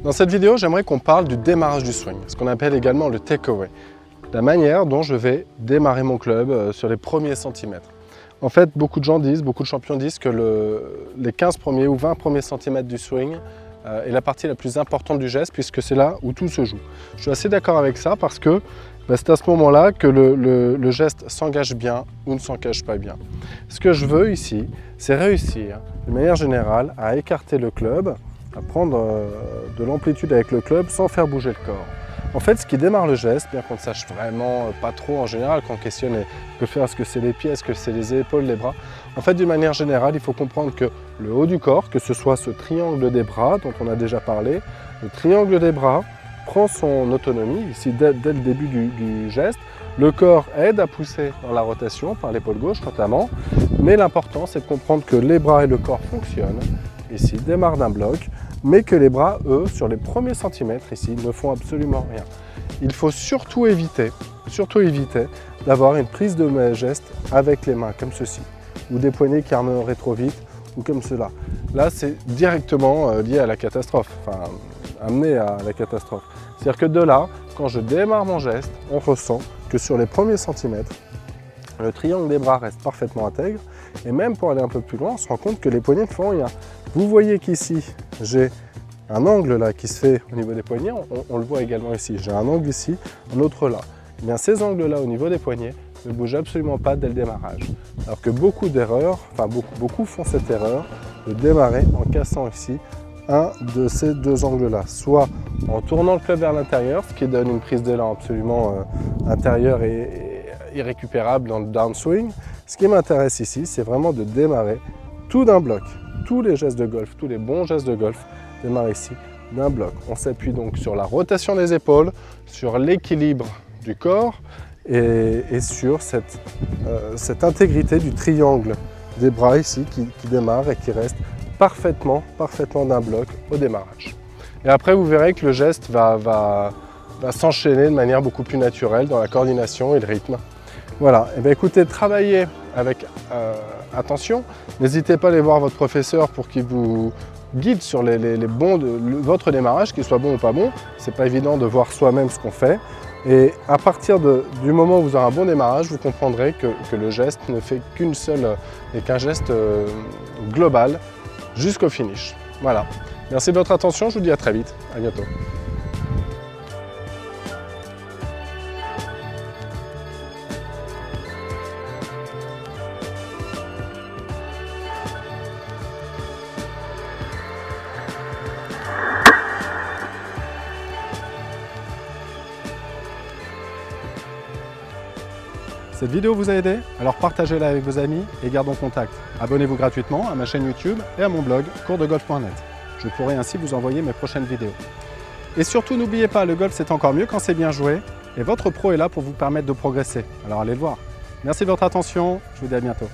Dans cette vidéo, j'aimerais qu'on parle du démarrage du swing, ce qu'on appelle également le takeaway. La manière dont je vais démarrer mon club sur les premiers centimètres. En fait, beaucoup de gens disent, beaucoup de champions disent que les 15 premiers ou 20 premiers centimètres du swing est la partie la plus importante du geste puisque c'est là où tout se joue. Je suis assez d'accord avec ça parce que c'est à ce moment-là que le geste s'engage bien ou ne s'engage pas bien. Ce que je veux ici, c'est réussir de manière générale à écarter le club, à prendre de l'amplitude avec le club sans faire bouger le corps. En fait, ce qui démarre le geste, bien qu'on ne sache vraiment pas trop en général, quand on questionne est-ce que c'est les pieds, est-ce que c'est les épaules, les bras. En fait, d'une manière générale, il faut comprendre que le haut du corps, que ce soit ce triangle des bras dont on a déjà parlé, le triangle des bras prend son autonomie, ici dès le début du geste. Le corps aide à pousser dans la rotation, par l'épaule gauche notamment, mais l'important c'est de comprendre que les bras et le corps fonctionnent, ici démarrent d'un bloc, mais que les bras, eux, sur les premiers centimètres ici, ne font absolument rien. Il faut surtout éviter d'avoir une prise de geste avec les mains, comme ceci, ou des poignets qui armeraient trop vite, ou comme cela. Là, c'est directement lié à la catastrophe, enfin, amené à la catastrophe. C'est-à-dire que de là, quand je démarre mon geste, on ressent que sur les premiers centimètres, le triangle des bras reste parfaitement intègre, et même pour aller un peu plus loin, on se rend compte que les poignets ne font rien. Vous voyez qu'ici, j'ai un angle là qui se fait au niveau des poignets, on le voit également ici. J'ai un angle ici, un autre là. Eh bien, ces angles-là au niveau des poignets ne bougent absolument pas dès le démarrage. Alors que beaucoup d'erreurs, enfin beaucoup font cette erreur de démarrer en cassant ici un de ces deux angles-là, soit en tournant le club vers l'intérieur, ce qui donne une prise d'élan absolument intérieure et irrécupérable dans le downswing. Ce qui m'intéresse ici, c'est vraiment de démarrer tout d'un bloc. Tous les gestes de golf, tous les bons gestes de golf démarrent ici d'un bloc. On s'appuie donc sur la rotation des épaules, sur l'équilibre du corps et sur cette intégrité du triangle des bras ici qui démarre et qui reste parfaitement d'un bloc au démarrage. Et après, vous verrez que le geste va s'enchaîner de manière beaucoup plus naturelle dans la coordination et le rythme. Voilà, et bien écoutez, travaillez avec attention. N'hésitez pas à aller voir votre professeur pour qu'il vous guide sur votre démarrage, qu'il soit bon ou pas bon. C'est pas évident de voir soi-même ce qu'on fait. Et à partir du moment où vous aurez un bon démarrage, vous comprendrez que le geste ne fait qu'un geste global jusqu'au finish. Voilà. Merci de votre attention, je vous dis à très vite. À bientôt. Cette vidéo vous a aidé? Alors partagez-la avec vos amis et gardons contact. Abonnez-vous gratuitement à ma chaîne YouTube et à mon blog coursdegolf.net. Je pourrai ainsi vous envoyer mes prochaines vidéos. Et surtout n'oubliez pas, le golf c'est encore mieux quand c'est bien joué et votre pro est là pour vous permettre de progresser. Alors allez le voir. Merci de votre attention, je vous dis à bientôt.